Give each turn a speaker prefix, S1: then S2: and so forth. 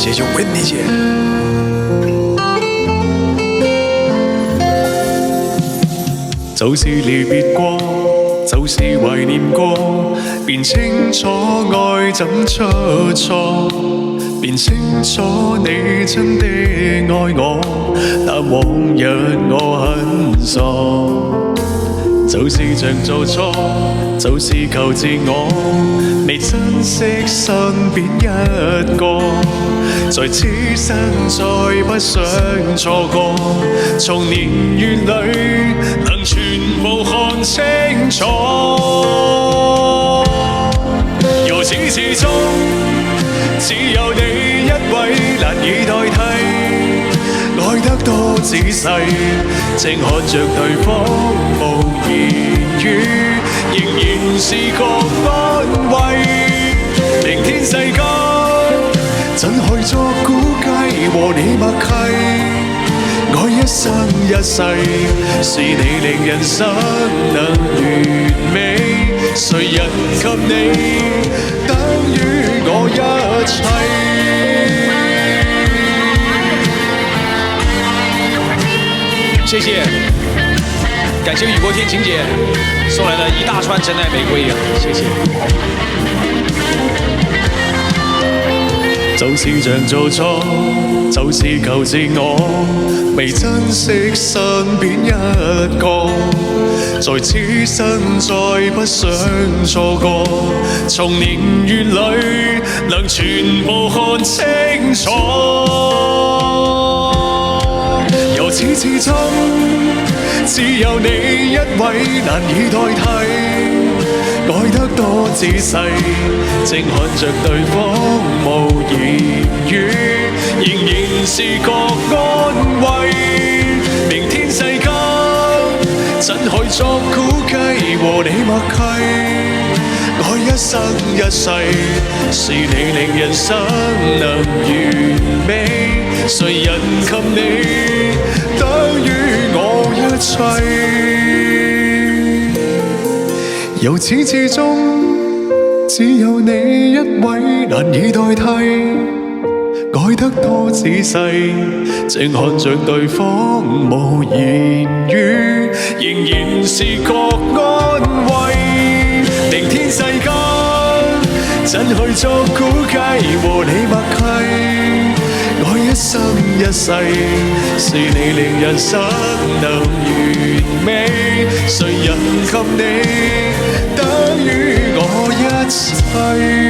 S1: 謝謝溫妮姐。就是離別過，就是懷念過，便清楚愛怎出錯，便清楚你真的愛我，但往日我很傻。就是像做錯，就是求自我，未珍惜身邊一個，在此生再不想錯過，從年月裏能全部看清楚，由始至終只有你一位難以代替，愛得多仔細，正看着對方無言語，仍然是個安慰。明天世間怎去作估計和你默契，愛一生一世，是你令人生能完美，誰人給你等於我一切。
S2: 謝謝，感謝雨過天晴姐送來了一大串真愛玫瑰啊！謝謝。
S1: 就是像做錯，就是求自我，未珍惜身邊一個，在此生再不想錯過，從年月裏能全部看清楚。由始至終，只有你一位難以代替，愛得多仔細，正看着對方無言語，仍然是個安慰。明天世間怎去作估計和你默契，愛一生一世，是你令人生能完美，誰人給你等於我一切。由始至終，只有你一位難以代替，愛得多仔細，正看着對方無言語，仍然是個安慰。明天世間怎去作估計和你默契，愛一生一世，是你令人生能完美，誰人給你等於我一切。